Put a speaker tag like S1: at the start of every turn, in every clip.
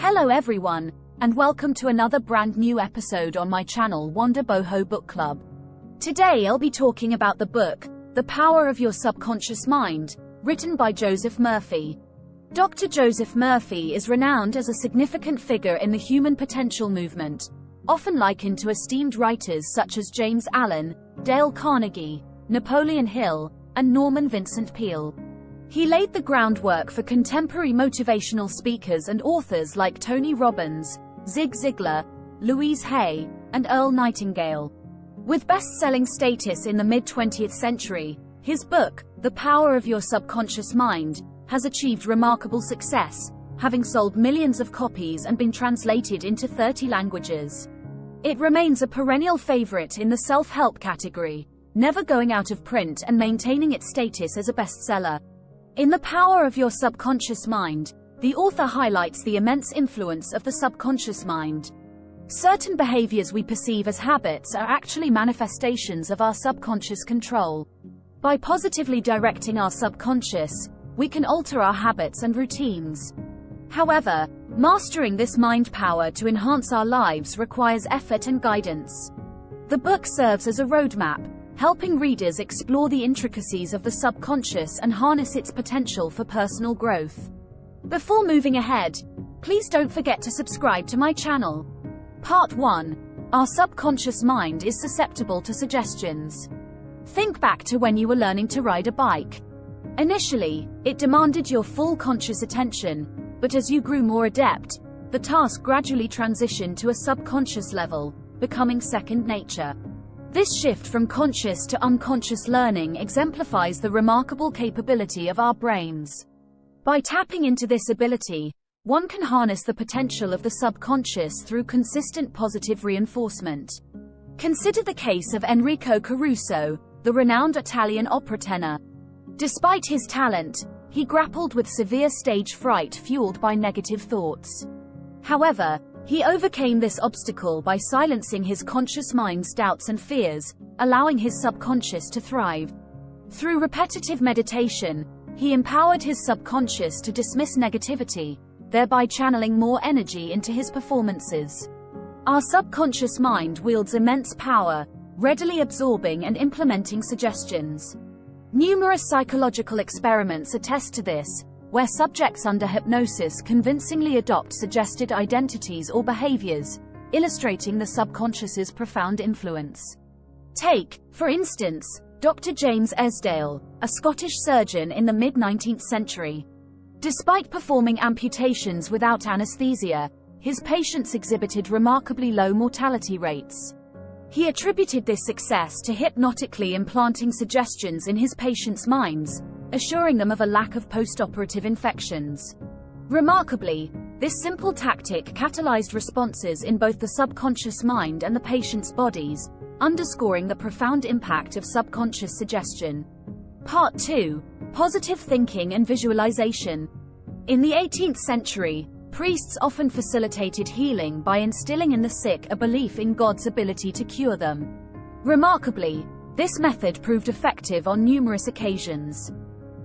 S1: Hello everyone, and welcome to another brand new episode on my channel Bohemian Book Club. Today I'll be talking about the book, The Power of Your Subconscious Mind, written by Joseph Murphy. Dr. Joseph Murphy is renowned as a significant figure in the human potential movement, often likened to esteemed writers such as James Allen, Dale Carnegie, Napoleon Hill, and Norman Vincent Peale. He laid the groundwork for contemporary motivational speakers and authors like Tony Robbins, Zig Ziglar, Louise Hay, and Earl Nightingale. With best-selling status in the mid-20th century, his book, The Power of Your Subconscious Mind, has achieved remarkable success, having sold millions of copies and been translated into 30 languages. It remains a perennial favorite in the self-help category, never going out of print and maintaining its status as a bestseller. In The Power of Your Subconscious Mind, the author highlights the immense influence of the subconscious mind. Certain behaviors we perceive as habits are actually manifestations of our subconscious control. By positively directing our subconscious, we can alter our habits and routines. However, mastering this mind power to enhance our lives requires effort and guidance. The book serves as a roadmap, helping readers explore the intricacies of the subconscious and harness its potential for personal growth. Before moving ahead, please don't forget to subscribe to my channel. Part 1. Our subconscious mind is susceptible to suggestions. Think back to when you were learning to ride a bike. Initially, it demanded your full conscious attention, but as you grew more adept, the task gradually transitioned to a subconscious level, becoming second nature. This shift from conscious to unconscious learning exemplifies the remarkable capability of our brains. By tapping into this ability, one can harness the potential of the subconscious through consistent positive reinforcement. Consider the case of Enrico Caruso, the renowned Italian opera tenor. Despite his talent, he grappled with severe stage fright fueled by negative thoughts. However, he overcame this obstacle by silencing his conscious mind's doubts and fears, allowing his subconscious to thrive. Through repetitive meditation, he empowered his subconscious to dismiss negativity, thereby channeling more energy into his performances. Our subconscious mind wields immense power, readily absorbing and implementing suggestions. Numerous psychological experiments attest to this, where subjects under hypnosis convincingly adopt suggested identities or behaviors, illustrating the subconscious's profound influence. Take, for instance, Dr. James Esdale, a Scottish surgeon in the mid-19th century. Despite performing amputations without anesthesia, his patients exhibited remarkably low mortality rates. He attributed this success to hypnotically implanting suggestions in his patients' minds, assuring them of a lack of post-operative infections. Remarkably, this simple tactic catalyzed responses in both the subconscious mind and the patient's bodies, underscoring the profound impact of subconscious suggestion. Part 2. Positive thinking and visualization. In the 18th century, priests often facilitated healing by instilling in the sick a belief in God's ability to cure them. Remarkably, this method proved effective on numerous occasions.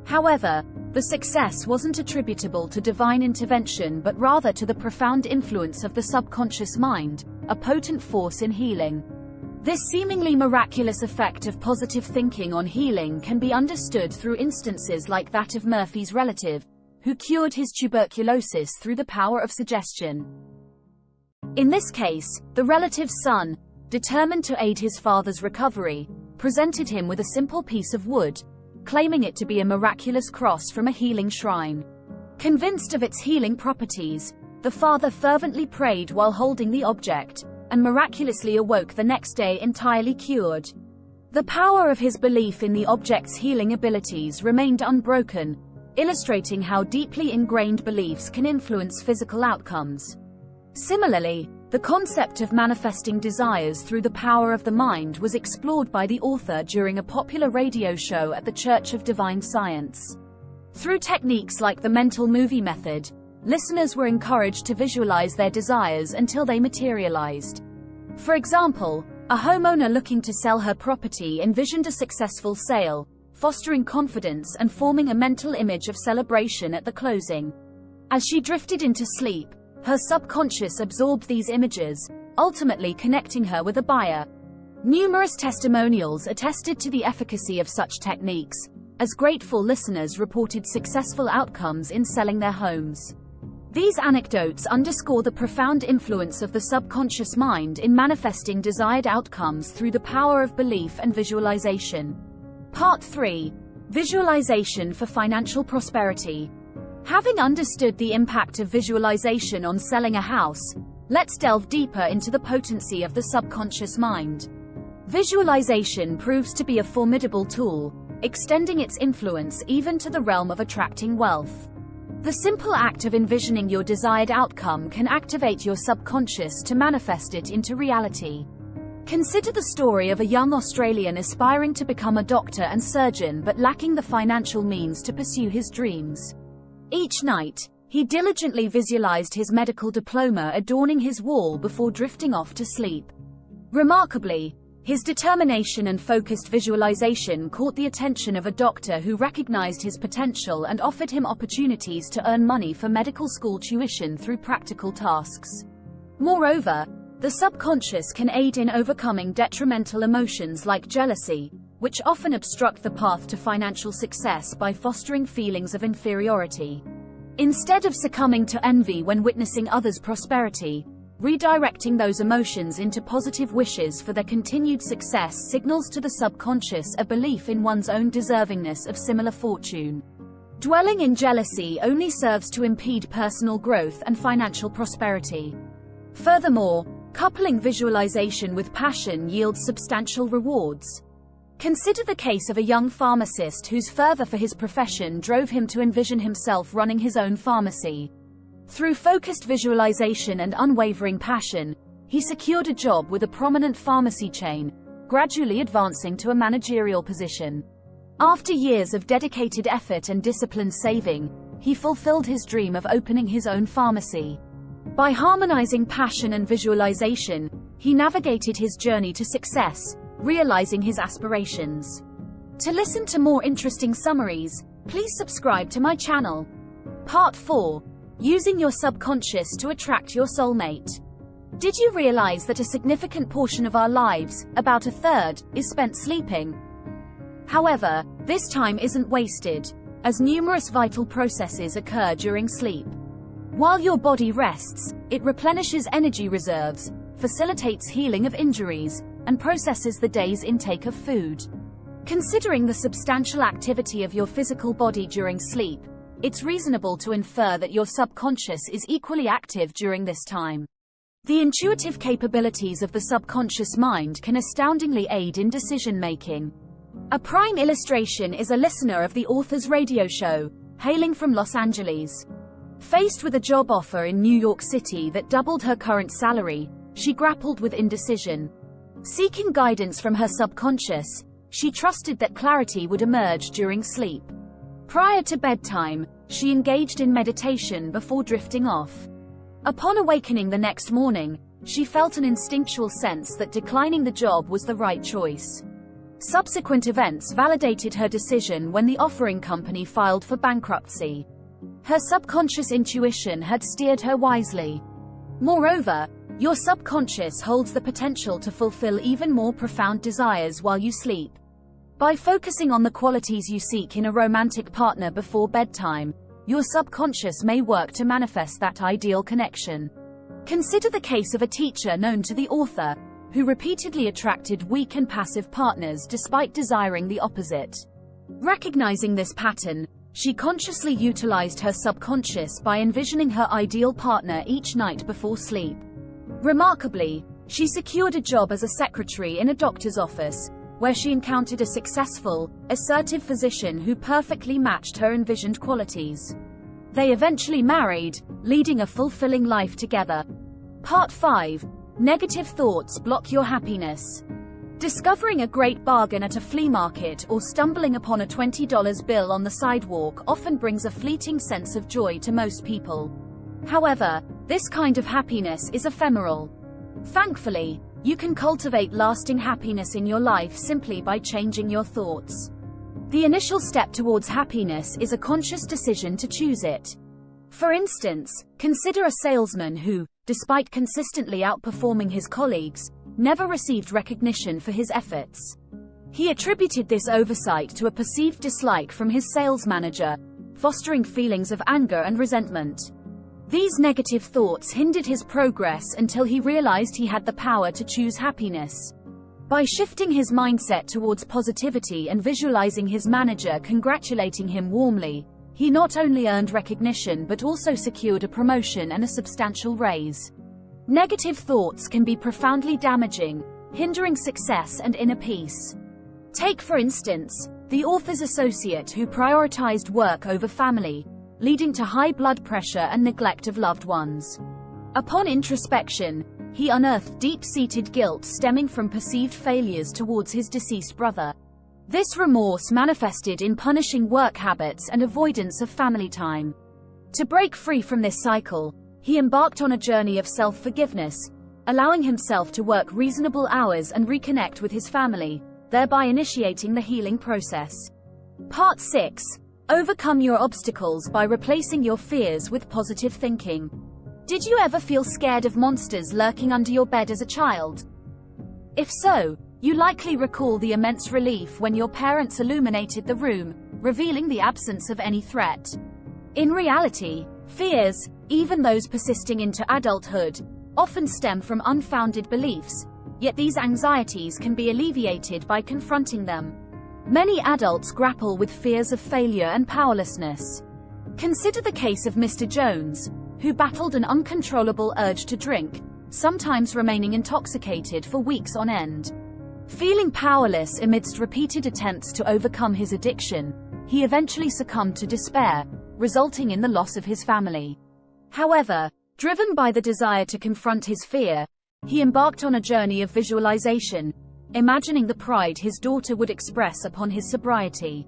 S1: However, the success wasn't attributable to divine intervention but rather to the profound influence of the subconscious mind, a potent force in healing. This seemingly miraculous effect of positive thinking on healing can be understood through instances like that of Murphy's relative, who cured his tuberculosis through the power of suggestion. In this case, the relative's son, determined to aid his father's recovery, presented him with a simple piece of wood, claiming it to be a miraculous cross from a healing shrine. Convinced of its healing properties, the father fervently prayed while holding the object, and miraculously awoke the next day entirely cured. The power of his belief in the object's healing abilities remained unbroken, illustrating how deeply ingrained beliefs can influence physical outcomes. Similarly, the concept of manifesting desires through the power of the mind was explored by the author during a popular radio show at the Church of Divine Science. Through techniques like the mental movie method, listeners were encouraged to visualize their desires until they materialized. For example, a homeowner looking to sell her property envisioned a successful sale, fostering confidence and forming a mental image of celebration at the closing. As she drifted into sleep, Her subconscious absorbed these images, ultimately connecting her with a buyer. Numerous testimonials attested to the efficacy of such techniques, as grateful listeners reported successful outcomes in selling their homes. These anecdotes underscore the profound influence of the subconscious mind in manifesting desired outcomes through the power of belief and visualization. Part 3. Visualization for financial prosperity. Having understood the impact of visualization on selling a house, let's delve deeper into the potency of the subconscious mind. Visualization proves to be a formidable tool, extending its influence even to the realm of attracting wealth. The simple act of envisioning your desired outcome can activate your subconscious to manifest it into reality. Consider the story of a young Australian aspiring to become a doctor and surgeon but lacking the financial means to pursue his dreams. Each night, he diligently visualized his medical diploma adorning his wall before drifting off to sleep. Remarkably, his determination and focused visualization caught the attention of a doctor who recognized his potential and offered him opportunities to earn money for medical school tuition through practical tasks. Moreover, the subconscious can aid in overcoming detrimental emotions like jealousy, which often obstruct the path to financial success by fostering feelings of inferiority. Instead of succumbing to envy when witnessing others' prosperity, redirecting those emotions into positive wishes for their continued success signals to the subconscious a belief in one's own deservingness of similar fortune. Dwelling in jealousy only serves to impede personal growth and financial prosperity. Furthermore, coupling visualization with passion yields substantial rewards. Consider the case of a young pharmacist whose fervor for his profession drove him to envision himself running his own pharmacy. Through focused visualization and unwavering passion, he secured a job with a prominent pharmacy chain, gradually advancing to a managerial position. After years of dedicated effort and disciplined saving, he fulfilled his dream of opening his own pharmacy. By harmonizing passion and visualization, he navigated his journey to success, realizing his aspirations. To listen to more interesting summaries, please subscribe to my channel. Part 4. Using your subconscious to attract your soulmate. Did you realize that a significant portion of our lives, about a third, is spent sleeping? However, this time isn't wasted, as numerous vital processes occur during sleep. While your body rests, it replenishes energy reserves, facilitates healing of injuries, and processes the day's intake of food. Considering the substantial activity of your physical body during sleep, it's reasonable to infer that your subconscious is equally active during this time. The intuitive capabilities of the subconscious mind can astoundingly aid in decision-making. A prime illustration is a listener of the author's radio show, hailing from Los Angeles. Faced with a job offer in New York City that doubled her current salary, she grappled with indecision. Seeking guidance from her subconscious, she trusted that clarity would emerge during sleep. Prior to bedtime, she engaged in meditation before drifting off. Upon awakening the next morning, she felt an instinctual sense that declining the job was the right choice. Subsequent events validated her decision when the offering company filed for bankruptcy. Her subconscious intuition had steered her wisely. Moreover, your subconscious holds the potential to fulfill even more profound desires while you sleep. By focusing on the qualities you seek in a romantic partner before bedtime, your subconscious may work to manifest that ideal connection. Consider the case of a teacher known to the author, who repeatedly attracted weak and passive partners despite desiring the opposite. Recognizing this pattern, she consciously utilized her subconscious by envisioning her ideal partner each night before sleep. Remarkably, she secured a job as a secretary in a doctor's office, where she encountered a successful, assertive physician who perfectly matched her envisioned qualities. They eventually married, leading a fulfilling life together. Part 5. Negative thoughts block your happiness. Discovering a great bargain at a flea market or stumbling upon a $20 bill on the sidewalk often brings a fleeting sense of joy to most people. However, this kind of happiness is ephemeral. Thankfully, you can cultivate lasting happiness in your life simply by changing your thoughts. The initial step towards happiness is a conscious decision to choose it. For instance, consider a salesman who, despite consistently outperforming his colleagues, never received recognition for his efforts. He attributed this oversight to a perceived dislike from his sales manager, fostering feelings of anger and resentment. These negative thoughts hindered his progress until he realized he had the power to choose happiness. By shifting his mindset towards positivity and visualizing his manager congratulating him warmly, he not only earned recognition but also secured a promotion and a substantial raise. Negative thoughts can be profoundly damaging, hindering success and inner peace. Take, for instance, the author's associate who prioritized work over family, leading to high blood pressure and neglect of loved ones. Upon introspection, he unearthed deep-seated guilt stemming from perceived failures towards his deceased brother. This remorse manifested in punishing work habits and avoidance of family time. To break free from this cycle, he embarked on a journey of self-forgiveness, allowing himself to work reasonable hours and reconnect with his family, thereby initiating the healing process. Part 6. Overcome your obstacles by replacing your fears with positive thinking. Did you ever feel scared of monsters lurking under your bed as a child? If so, you likely recall the immense relief when your parents illuminated the room, revealing the absence of any threat. In reality, fears, even those persisting into adulthood, often stem from unfounded beliefs, yet these anxieties can be alleviated by confronting them. Many adults grapple with fears of failure and powerlessness. Consider the case of Mr. Jones, who battled an uncontrollable urge to drink, sometimes remaining intoxicated for weeks on end. Feeling powerless amidst repeated attempts to overcome his addiction, he eventually succumbed to despair, resulting in the loss of his family. However, driven by the desire to confront his fear, he embarked on a journey of visualization, imagining the pride his daughter would express upon his sobriety.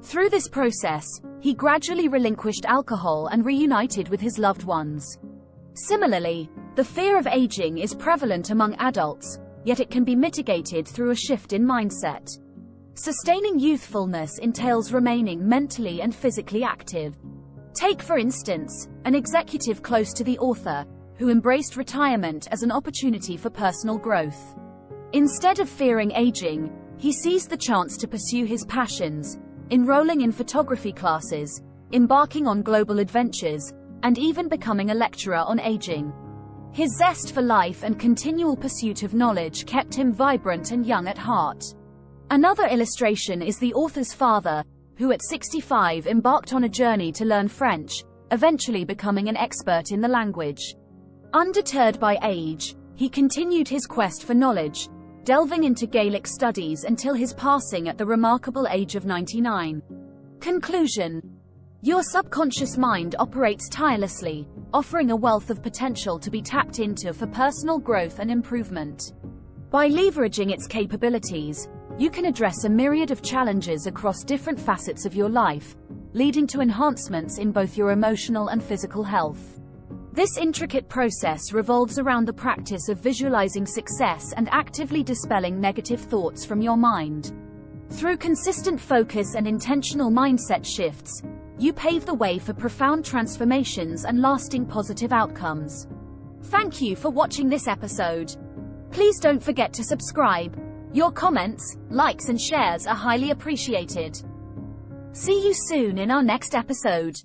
S1: Through this process, he gradually relinquished alcohol and reunited with his loved ones. Similarly, the fear of aging is prevalent among adults, yet it can be mitigated through a shift in mindset. Sustaining youthfulness entails remaining mentally and physically active. Take, for instance, an executive close to the author, who embraced retirement as an opportunity for personal growth. Instead of fearing aging, he seized the chance to pursue his passions, enrolling in photography classes, embarking on global adventures, and even becoming a lecturer on aging. His zest for life and continual pursuit of knowledge kept him vibrant and young at heart. Another illustration is the author's father, who at 65 embarked on a journey to learn French, eventually becoming an expert in the language. Undeterred by age, he continued his quest for knowledge, delving into Gaelic studies until his passing at the remarkable age of 99. Conclusion. Your subconscious mind operates tirelessly, offering a wealth of potential to be tapped into for personal growth and improvement. By leveraging its capabilities, you can address a myriad of challenges across different facets of your life, leading to enhancements in both your emotional and physical health. This intricate process revolves around the practice of visualizing success and actively dispelling negative thoughts from your mind. Through consistent focus and intentional mindset shifts, you pave the way for profound transformations and lasting positive outcomes. Thank you for watching this episode. Please don't forget to subscribe. Your comments, likes and shares are highly appreciated. See you soon in our next episode.